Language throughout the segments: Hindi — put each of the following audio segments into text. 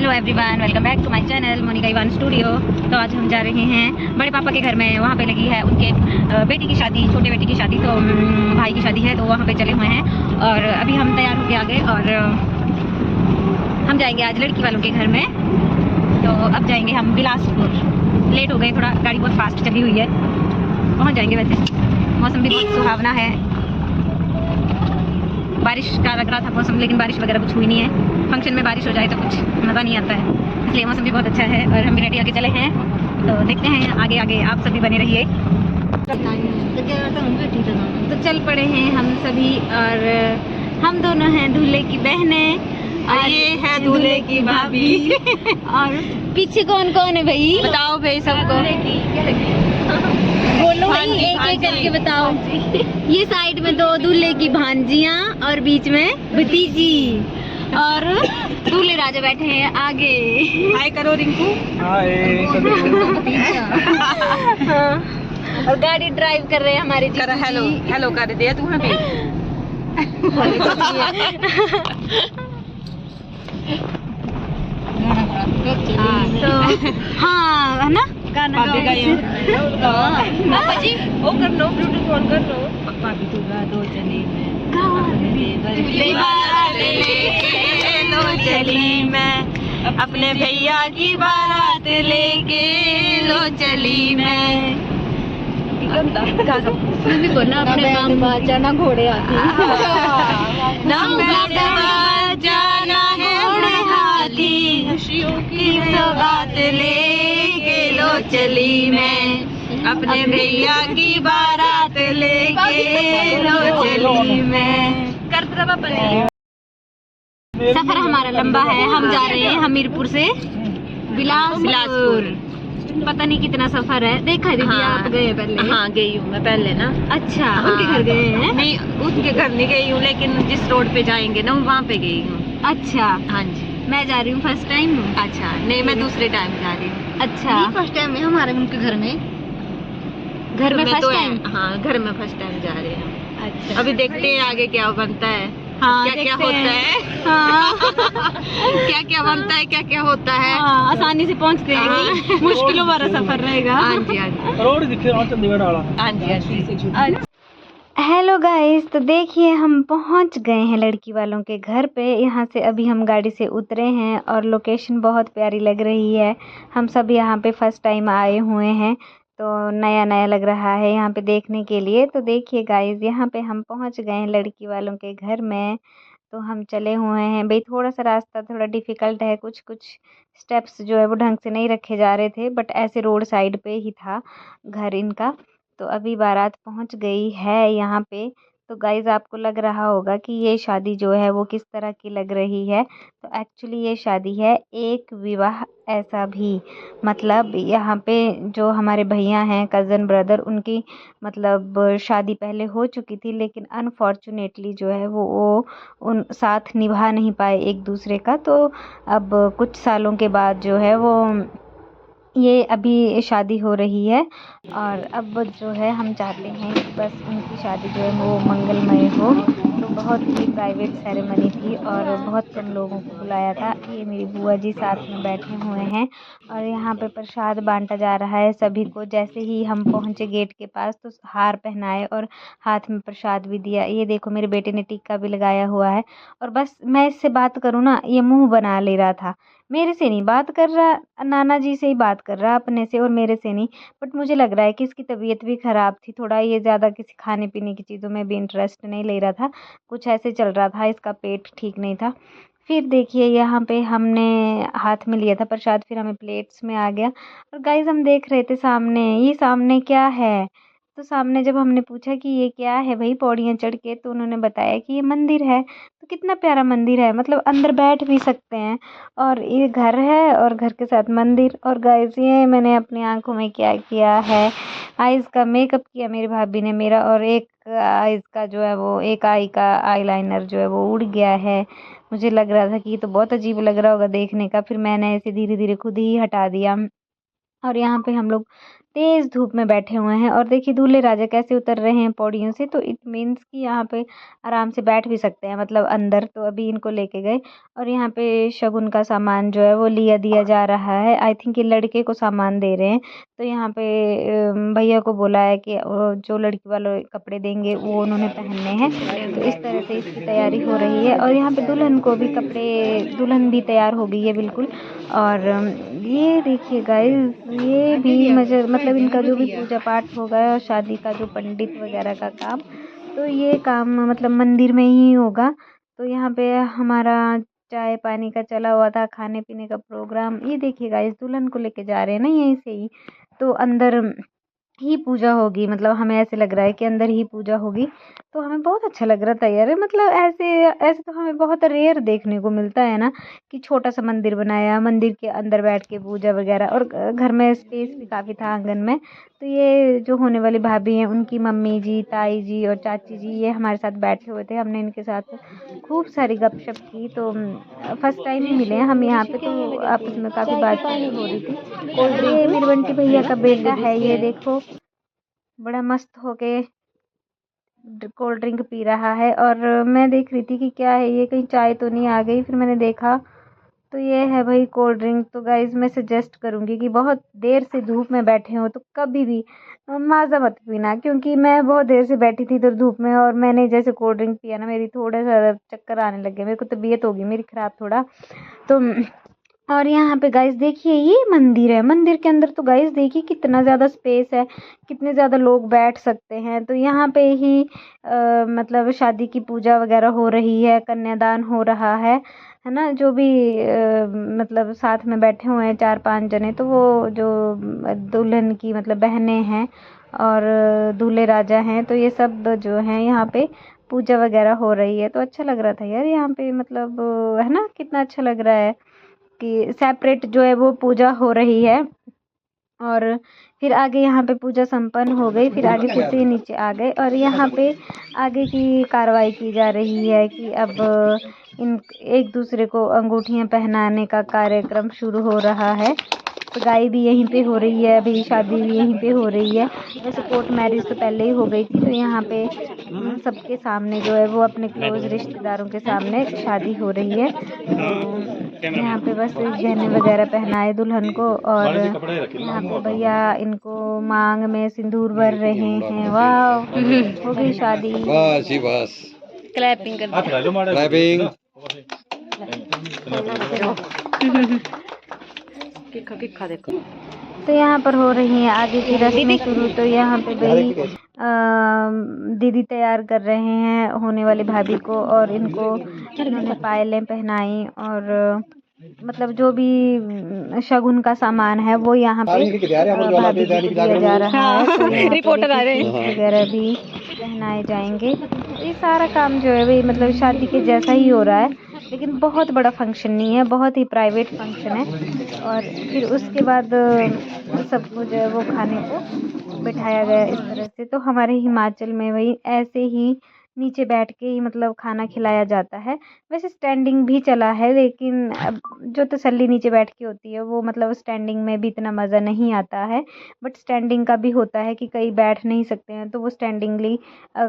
Hello everyone, welcome back to my channel Monica Ivan studio. तो आज हम जा रहे हैं बड़े पापा के घर में। वहाँ पे लगी है उनके बेटी की शादी, छोटे बेटी की शादी, तो भाई की शादी है, तो वहाँ पे चले हुए हैं। और अभी हम तैयार होके आ गए और हम जाएंगे आज लड़की वालों के घर में। तो अब जाएंगे हम बिलासपुर। लेट हो गए थोड़ा, गाड़ी बहुत फास्ट चली हुई है। पहुँच जाएंगे। वैसे मौसम भी बहुत सुहावना है, बारिश का लग रहा था मौसम, लेकिन बारिश वगैरह कुछ हुई नहीं है। फंक्शन में बारिश हो जाए तो कुछ मज़ा नहीं आता है, इसलिए मौसम भी बहुत अच्छा है। और हम भी रेडी आके चले हैं, तो देखते हैं आगे आगे। आप सभी बने रहिए। तो चल पड़े हैं हम सभी, और हम दोनों हैं दूल्हे की बहनें और ये है दूल्हे की भाभी। और पीछे कौन कौन है भाई? बताओ भाई सबको, बोलो भाई, एक एक करके बताओ। ये साइड में दो दूल्हे की भांजियां और बीच में भतीजी, और दूल्हे राजा बैठे हैं आगे। हाय करो रिंकू। हाय। और गाड़ी ड्राइव कर रहे हैं हमारे जी। हेलो हेलो कर दिया तुम्हें भी। तो हाँ है ना, गाना पापा जी वो कर लो, ब्लूटूथ ऑन कर लो। भाभी तू गा दो चली लो चली मैं, अपने भैया की बारात लेके लो चली मैं। भी बोलना अपने काम बाजाना घोड़े आती जाना है घोड़े हाथी, खुशियों की सौगात लेके लो चली मैं, अपने भैया की बारात लेके लो चली मैं। सफर हमारा लंबा है, हम जा रहे हैं हमीरपुर से बिलासपुर। पता नहीं कितना सफर है। देखा है दीदी? आप गए पहले? हाँ गई हूँ मैं पहले ना। अच्छा हाँ, उनके घर गए हैं? नहीं उसके घर नहीं गई हूँ, लेकिन जिस रोड पे जाएंगे ना वहाँ पे गई हूँ। अच्छा हाँ जी। मैं जा रही हूँ फर्स्ट टाइम। अच्छा नहीं, मैं दूसरे टाइम जा रही हूँ। अच्छा फर्स्ट टाइम है हमारे उनके घर में। घर में फर्स्ट टाइम? हाँ घर में फर्स्ट टाइम जा रहे हैं। अच्छा अभी देखते हैं आगे क्या बनता है। हाँ क्या क्या होता है। हाँ क्या क्या बनता है, क्या क्या होता है। हाँ, आसानी से पहुँचते हैं, मुश्किलों वाला सफर रहेगा। हाँ जी हाँ जी। रोड दिखे चंडीगढ़ वाला। हाँ जी हाँ जी। हेलो गाइस, तो देखिए हम पहुंच गए हैं लड़की वालों के घर पे। यहाँ से अभी हम गाड़ी से उतरे हैं और लोकेशन बहुत प्यारी लग रही है। हम सब यहाँ पे फर्स्ट टाइम आए हुए हैं, तो नया नया लग रहा है यहाँ पे देखने के लिए। तो देखिए गाइस, यहाँ पे हम पहुँच गए हैं लड़की वालों के घर में। तो हम चले हुए हैं भाई। थोड़ा सा रास्ता थोड़ा डिफ़िकल्ट है, कुछ कुछ स्टेप्स जो है वो ढंग से नहीं रखे जा रहे थे, बट ऐसे रोड साइड पे ही था घर इनका। तो अभी बारात पहुंच गई है यहाँ पे। तो गाइज़ आपको लग रहा होगा कि ये शादी जो है वो किस तरह की लग रही है। तो एक्चुअली ये शादी है एक विवाह ऐसा भी। मतलब यहाँ पे जो हमारे भैया हैं, कज़न ब्रदर, उनकी मतलब शादी पहले हो चुकी थी, लेकिन अनफॉर्चुनेटली जो है वो उन साथ निभा नहीं पाए एक दूसरे का। तो अब कुछ सालों के बाद जो है वो ये अभी शादी हो रही है। और अब जो है हम चाहते हैं कि बस उनकी शादी जो है वो मंगलमय हो। तो बहुत ही प्राइवेट सेरेमनी थी और बहुत कम लोगों को बुलाया था। ये मेरी बुआ जी साथ में बैठे हुए हैं और यहाँ पे प्रसाद बांटा जा रहा है सभी को। जैसे ही हम पहुँचे गेट के पास तो हार पहनाए और हाथ में प्रसाद भी दिया। ये देखो मेरे बेटे ने टिक्का भी लगाया हुआ है। और बस मैं इससे बात करूँ ना, ये मुँह बना ले रहा था, मेरे से नहीं बात कर रहा, नाना जी से ही बात कर रहा अपने से, और मेरे से नहीं। बट मुझे लग रहा है कि इसकी तबीयत भी ख़राब थी थोड़ा, ये ज़्यादा किसी खाने पीने की चीज़ों में भी इंटरेस्ट नहीं ले रहा था, कुछ ऐसे चल रहा था, इसका पेट ठीक नहीं था। फिर देखिए यहाँ पे हमने हाथ में लिया था प्रसाद, फिर हमें प्लेट्स में आ गया। और गाइस हम देख रहे थे सामने, ये सामने क्या है। तो सामने जब हमने पूछा कि ये क्या है भाई पौड़ियाँ चढ़ के, तो उन्होंने बताया कि ये मंदिर है। तो कितना प्यारा मंदिर है, मतलब अंदर बैठ भी सकते हैं, और ये घर है और घर के साथ मंदिर। और गाइस ये मैंने अपनी आंखों में क्या किया है, आईज का मेकअप किया मेरी भाभी ने मेरा, और एक आईज का जो है वो, एक आई का आईलाइनर जो है वो उड़ गया है। मुझे लग रहा था कि ये तो बहुत अजीब लग रहा होगा देखने का, फिर मैंने इसे धीरे धीरे खुद ही हटा दिया। और यहाँ पे हम लोग तेज़ धूप में बैठे हुए हैं। और देखिए दूल्हे राजा कैसे उतर रहे हैं पौड़ियों से, तो इट मीन्स कि यहाँ पे आराम से बैठ भी सकते हैं, मतलब अंदर। तो अभी इनको लेके गए और यहाँ पे शगुन का सामान जो है वो दिया जा रहा है। आई थिंक ये लड़के को सामान दे रहे हैं। तो यहाँ पे भैया को बोला है कि जो लड़की वाले कपड़े देंगे वो उन्होंने पहनने हैं। तो इस तरह से इसकी तैयारी हो रही है। और यहाँ पे दुल्हन को भी दुल्हन भी तैयार हो गई है बिल्कुल। और ये देखिए गाइस, ये भी मतलब इनका जो भी पूजा पाठ होगा और शादी का जो पंडित वगैरह का काम, तो ये काम मतलब मंदिर में ही होगा। तो यहाँ पे हमारा चाय पानी का चला हुआ था, खाने पीने का प्रोग्राम। ये देखिए गाइस, दुल्हन को लेके जा रहे हैं ना यहीं से ही, तो अंदर ही पूजा होगी। मतलब हमें ऐसे लग रहा है कि अंदर ही पूजा होगी। तो हमें बहुत अच्छा लग रहा था यार। मतलब ऐसे ऐसे तो हमें बहुत रेयर देखने को मिलता है ना, कि छोटा सा मंदिर बनाया, मंदिर के अंदर बैठ के पूजा वगैरह, और घर में स्पेस भी काफ़ी था आंगन में। तो ये जो होने वाली भाभी हैं, उनकी मम्मी जी, ताई जी और चाची जी, ये हमारे साथ बैठे हुए थे। हमने इनके साथ खूब सारी गपशप की। तो फर्स्ट टाइम ही मिले हैं हम यहाँ पे, तो आपस में काफ़ी बातचीत हो रही थी। ये मेरे बंटी भैया का बेटा है, ये देखो बड़ा मस्त होके कोल्ड ड्रिंक पी रहा है। और मैं देख रही थी कि क्या है ये, कहीं चाय तो नहीं आ गई। फिर मैंने देखा तो ये है भाई कोल्ड ड्रिंक। तो गाइज मैं सजेस्ट करूँगी कि बहुत देर से धूप में बैठे हो तो कभी भी माज़ा मत पीना, क्योंकि मैं बहुत देर से बैठी थी इधर धूप में, और मैंने जैसे कोल्ड ड्रिंक पिया ना, मेरी थोड़ा सा चक्कर आने लग गए, मेरे को तबीयत होगी मेरी ख़राब थोड़ा। तो और यहाँ पे गाइस देखिए, ये मंदिर है। मंदिर के अंदर तो गाइस देखिए कितना ज़्यादा स्पेस है, कितने ज़्यादा लोग बैठ सकते हैं। तो यहाँ पे ही मतलब शादी की पूजा वगैरह हो रही है, कन्यादान हो रहा है ना। जो भी मतलब साथ में बैठे हुए हैं 4-5 जने, तो वो जो दुल्हन की मतलब बहनें हैं और दूल्हे राजा हैं, तो ये सब जो हैं यहाँ पे पूजा वगैरह हो रही है। तो अच्छा लग रहा था यार यहाँ पे, मतलब है ना, कितना अच्छा लग रहा है कि सेपरेट जो है वो पूजा हो रही है। और फिर आगे यहाँ पे पूजा संपन्न हो गई। फिर आगे फिर से नीचे आ गए, और यहाँ पे आगे की कार्रवाई की जा रही है कि अब इन एक दूसरे को अंगूठियाँ पहनाने का कार्यक्रम शुरू हो रहा है। सगाई भी यहीं पे हो रही है, अभी शादी भी यहीं पे हो रही है। वैसे कोर्ट मैरिज तो पहले ही हो गई थी। तो यहाँ पे सबके सामने जो है वो अपने क्लोज रिश्तेदारों के सामने शादी हो रही है। तो यहाँ पे बस गहने वगैरह पहनाए दुल्हन को, और यहाँ पे भैया इनको मांग में सिंदूर भर रहे हैं। वाह, हो गई शादी। बस ही बस, क्लैपिंग कर क्लैपिंग। देखो। तो यहाँ पर हो रही है आगे की रस्में शुरू। तो यहाँ पे भाई दीदी तैयार कर रहे हैं होने वाली भाभी को, और इन्होंने पायलें पहनाई, और मतलब जो भी शगुन का सामान है वो यहाँ पे भाभी को दिया जा रहा है। तो रिपोर्टर आ रहे हैं वगैरह भी पहनाए जाएंगे। तो ये सारा काम जो है भाई मतलब शादी के जैसा ही हो रहा है, लेकिन बहुत बड़ा फंक्शन नहीं है, बहुत ही प्राइवेट फंक्शन है। और फिर उसके बाद सबको जो है वो खाने को बिठाया गया इस तरह से। तो हमारे हिमाचल में वही ऐसे ही नीचे बैठ के ही मतलब खाना खिलाया जाता है। वैसे स्टैंडिंग भी चला है, लेकिन अब जो तसल्ली नीचे बैठ के होती है वो मतलब स्टैंडिंग में भी इतना मज़ा नहीं आता है। बट स्टैंडिंग का भी होता है कि कई बैठ नहीं सकते हैं तो वो स्टैंडिंगली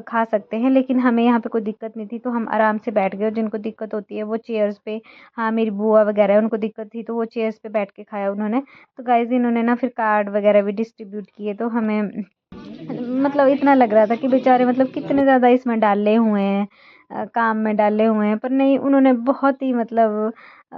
खा सकते हैं। लेकिन हमें यहाँ पे कोई दिक्कत नहीं थी, तो हम आराम से बैठ गए। और जिनको दिक्कत होती है वो चेयर्स पे, हाँ मेरी बुआ वगैरह है उनको दिक्कत थी, तो वो चेयर्स पे बैठ के खाया उन्होंने। तो गाइज इन्होंने ना फिर कार्ड वगैरह भी डिस्ट्रीब्यूट किए। तो हमें मतलब इतना लग रहा था कि बेचारे मतलब कितने ज़्यादा इसमें डाले हुए हैं, काम में डाले हुए हैं। पर नहीं, उन्होंने बहुत ही मतलब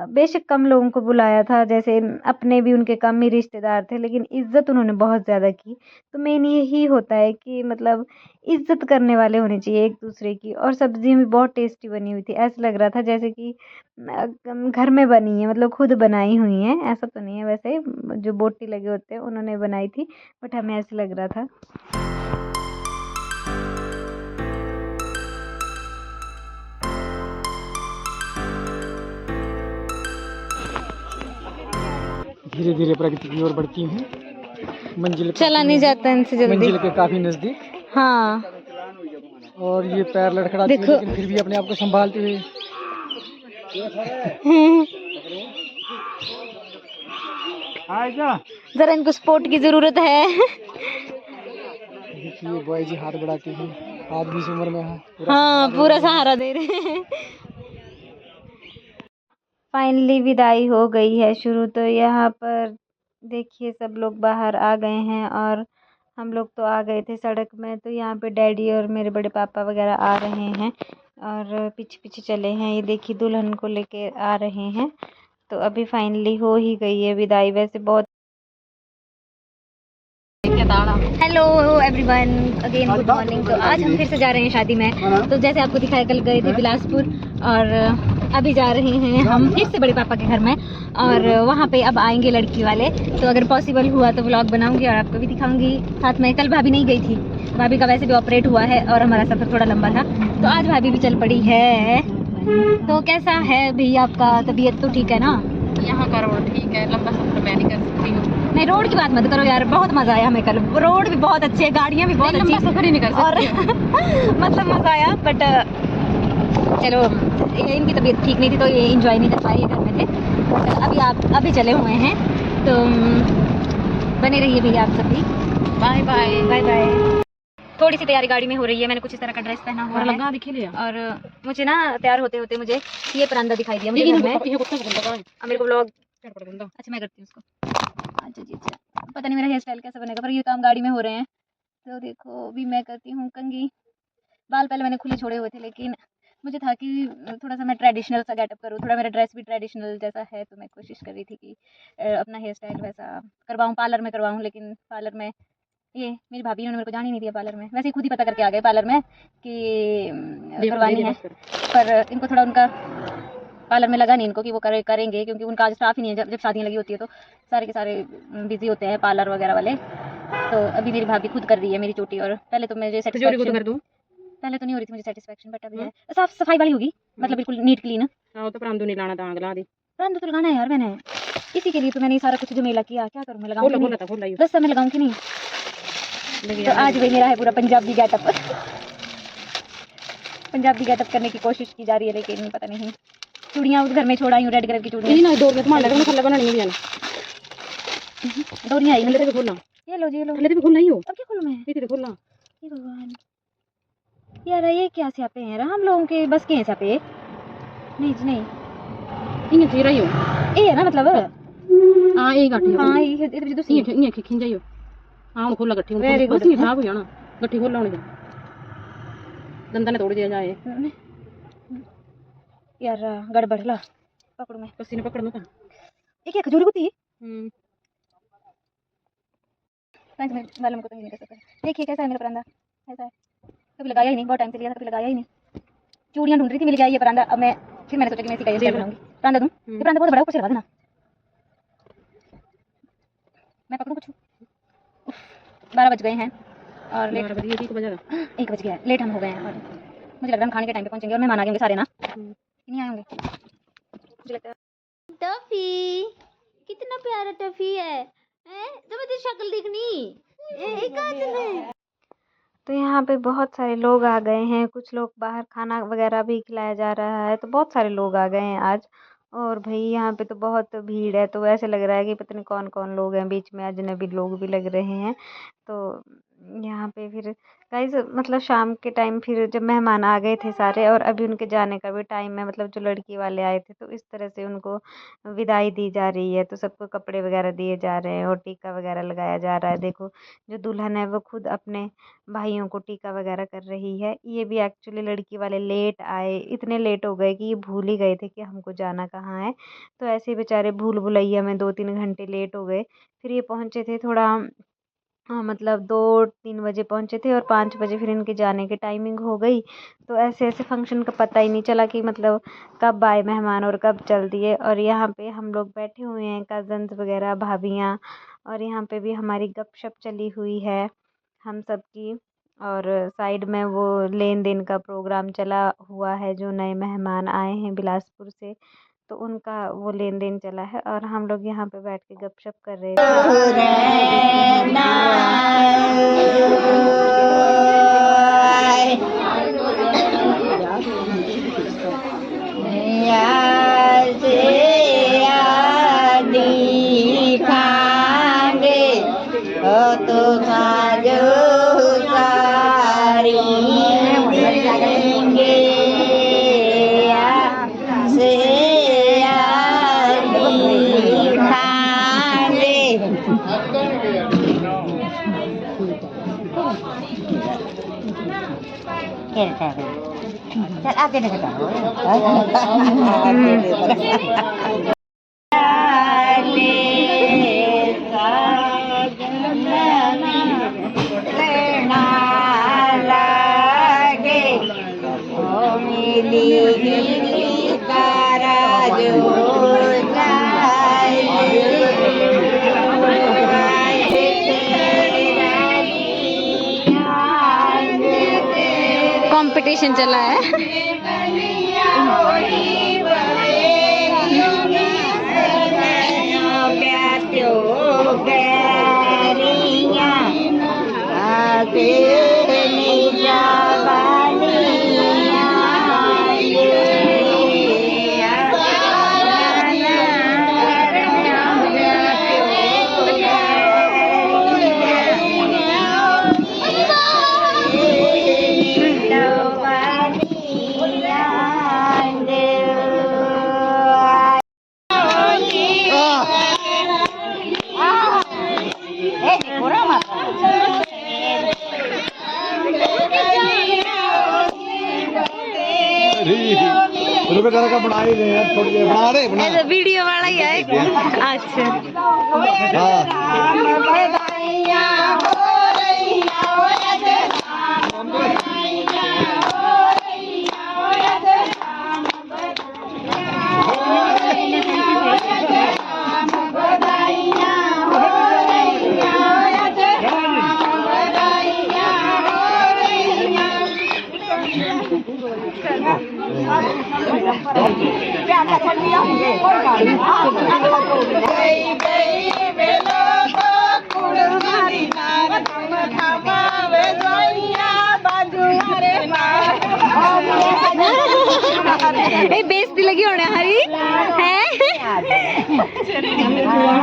बेशक कम लोगों को बुलाया था, जैसे अपने भी उनके कम ही रिश्तेदार थे, लेकिन इज़्ज़त उन्होंने बहुत ज़्यादा की। तो मेन यही होता है कि मतलब इज़्ज़त करने वाले होने चाहिए एक दूसरे की। और सब्ज़ी भी बहुत टेस्टी बनी हुई थी, ऐसा लग रहा था जैसे कि घर में बनी है, मतलब खुद बनाई हुई है। ऐसा तो नहीं है, वैसे जो बोटी लगे होते हैं उन्होंने बनाई थी, बट हमें ऐसे लग रहा था। धीरे धीरे प्रगति की ओर बढ़ती हूँ। मंजिल चला नहीं जाता इनसे जल्दी, मंजिल के काफी नजदीक। हाँ, और ये पैर लड़खड़ाती है, लेकिन फिर भी अपने आप को संभालते हुए जरा इनको सपोर्ट की जरूरत है। देखिए बॉय जी हाथ बढ़ाते हैं, हाथ भी इस उम्र में है हाँ पूरा सहारा दे रहे हैं। फाइनली विदाई हो गई है शुरू। तो यहाँ पर देखिए सब लोग बाहर आ गए हैं और हम लोग तो आ गए थे सड़क में। तो यहाँ पे डैडी और मेरे बड़े पापा वगैरह आ रहे हैं और पीछे पीछे चले हैं। ये देखिए दुल्हन को लेके आ रहे हैं। तो अभी फाइनली हो ही गई है विदाई। वैसे बहुत hello everyone again good morning. तो आज हम फिर से जा रहे हैं शादी में। तो जैसे आपको दिखाया कल गए थे बिलासपुर और अभी जा रहे हैं हम फिर से बड़े पापा के घर में और वहाँ पे अब आएंगे लड़की वाले। तो अगर पॉसिबल हुआ तो व्लॉग बनाऊंगी और आपको भी दिखाऊंगी साथ में। कल भाभी नहीं गई थी, भाभी का वैसे भी ऑपरेट हुआ है और हमारा सफ़र थोड़ा लंबा था तो आज भाभी भी चल पड़ी है। तो कैसा है भैया आपका, तबीयत तो ठीक है ना? यहाँ का रोड ठीक है, लंबा सफर मैं नहीं कर सकती हूँ। नहीं रोड की बात मत करो यार, बहुत मजा आया हमें कल। रोड भी बहुत अच्छी है, गाड़ियाँ भी बहुत अच्छी, लंबा सफर ही नहीं कर सकती और मतलब मजा आया। बट चलो ये इनकी तबीयत ठीक नहीं थी तो ये एंजॉय नहीं कर पाए, ये घर में थे। बट अभी आप अभी चले हुए हैं तो बने रहिए भैया आप सभी। Bye bye bye bye. थोड़ी सी तैयारी गाड़ी में हो रही है, मैंने कुछ इस तरह का ड्रेस पहना हुआ है लगा दिखे लिया। और मुझे ना तैयार होते होते मुझे ये परांदा दिखाई दिया। मुझे घर में मेरे को व्लॉग अच्छा मैं करती हूँ उसको। अच्छा जी अच्छा, पता नहीं मेरा हेयर स्टाइल कैसा बनेगा पर ये काम गाड़ी में हो रहे हैं। तो देखो अभी मैं करती हूँ कंघी। बाल पहले मैंने खुले छोड़े हुए थे लेकिन मुझे था कि थोड़ा सा मैं ट्रेडिशनल सा गेटअप करूँ, थोड़ा मेरा ड्रेस भी ट्रेडिशनल जैसा है। तो मैं कोशिश कर रही थी कि अपना हेयर स्टाइल वैसा करवाऊँ, पार्लर में करवाऊँ। लेकिन पार्लर में ये मेरी भाभी ने मेरे को जाने नहीं दिया पार्लर में। वैसे ही खुद ही पता करके आ गए पार्लर में कि करवानी है, पर इनको थोड़ा उनका पार्लर में लगा नहीं इनको कि वो करेंगे क्योंकि उनका आज स्टाफ ही नहीं है। जब शादियाँ लगी होती है तो सारे के सारे बिजी होते हैं पार्लर वगैरह वाले। तो अभी मेरी भाभी खुद कर रही है मेरी चोटी। और पहले तो मुझे सेटिस्फेक्शन कर दूँ, पहले तो नहीं हो रही थी मुझे सेटिस्फेक्शन, बट अभी है साफ सफाई वाली होगी, मतलब बिल्कुल नीट क्लीन। हाँ तो परांदू नहीं लाना था, आग ला दी। परांदू तो लगाना है यार मैंने, इसी के लिए तो मैंने ये सारा कुछ झमेला किया। क्या करूँ मैं, लगाऊँ बोला दस समय लगाऊँ कि नहीं? तो आज भी मेरा है पूरा पंजाबी गेटअप। पंजाबी गेटअप करने की कोशिश की जा रही है लेकिन पता नहीं। चूड़ियाँ उस घर में छोड़ आई हूँ, रेड कलर की चूड़ियाँ। नहीं दो मिनट मान लगा, थल्ले बनानी नहीं जाना। डोरियाँ आई थल्ले पे खोलना, ये लो जी, ये लो। थल्ले पे खोलना ही हो। अब क्या खोलूँ मैं? ये खोलना। ये भगवान यार, ये क्या स्यापे हैं हम लोगों के बस के हैं स्यापे? नहीं जी नहीं, ये चीरा ही हो ये है ना मतलब। हां ये गठी हो। हां ये इधर जो सी ये खिंच जाइयो। हां खोला गठी हो, बस ये खराब हो जाना। गठी खोल लाने दंदा ने तोड़ दिया जाए यार, गड़बड़ ला पकड़ू मैं, पसीने पकड़ लो। ये क्या खजूरी कुत्ती? पाँच मिनट मालूम को तो नहीं कर सकता। देखिए कैसा है मेरा परांदा, ऐसा है। कभी लगाया ही नहीं, बहुत टाइम से लिया था, कभी लगाया ही नहीं। चूड़ियाँ ढूंढ रही थी, मिल गया ये परांदा। अब मैं फिर मैंने सोचा कि मैं इसी का स्टाइल बनाऊंगी। परांदा दूं? ये परांदा बहुत बड़ा है, ऊपर से लगा देना। मैं पकड़ूं कुछ? 12 बज गए हैं और लेट 1 बज गया है, लेट हम हो गए हैं। और मुझे लग रहा है हम खाने के टाइम पे पहुंचेंगे और मेहमान आ गए सारे ना, नहीं आए होंगे मुझे लगता है। टफी कितना प्यारा टफी है, तो मैं तेरी शक्ल दिखनी। तो यहाँ पे बहुत सारे लोग आ गए हैं, कुछ लोग बाहर खाना वगैरह भी खिलाया जा रहा है। तो बहुत सारे लोग आ गए हैं आज। और भाई यहाँ पे तो बहुत भीड़ है, तो ऐसे लग रहा है कि पता नहीं कौन कौन लोग हैं, बीच में अजनबी लोग भी लग रहे हैं। तो यहाँ पे फिर गाइस मतलब शाम के टाइम फिर जब मेहमान आ गए थे सारे और अभी उनके जाने का भी टाइम है, मतलब जो लड़की वाले आए थे तो इस तरह से उनको विदाई दी जा रही है। तो सबको कपड़े वगैरह दिए जा रहे हैं और टीका वगैरह लगाया जा रहा है। देखो जो दुल्हन है वो खुद अपने भाइयों को टीका वगैरह कर रही है। ये भी एक्चुअली लड़की वाले लेट आए, इतने लेट हो गए कि ये भूल ही गए थे कि हमको जाना कहाँ है। तो ऐसे बेचारे भूल भुलैया में 2-3 घंटे लेट हो गए। फिर ये पहुँचे थे थोड़ा हाँ मतलब 2-3 बजे पहुँचे थे और 5 बजे फिर इनके जाने की टाइमिंग हो गई। तो ऐसे ऐसे फंक्शन का पता ही नहीं चला कि मतलब कब आए मेहमान और कब चल दिए। और यहाँ पे हम लोग बैठे हुए हैं, कज़न्स वगैरह, भाभियाँ, और यहाँ पे भी हमारी गपशप चली हुई है हम सब की। और साइड में वो लेन देन का प्रोग्राम चला हुआ है, जो नए मेहमान आए हैं बिलासपुर से तो उनका वो लेन देन चला है। और हम लोग यहाँ पे बैठ के गपशप कर रहे थे। चल आगे देखो कंपटीशन चला है। रुपए तरह का बना ही ले यार, थोड़ी देर बना रहे बना। ऐसा वीडियो वाला ही है। अच्छा हाँ बेइज्जती लगी होने हरी है।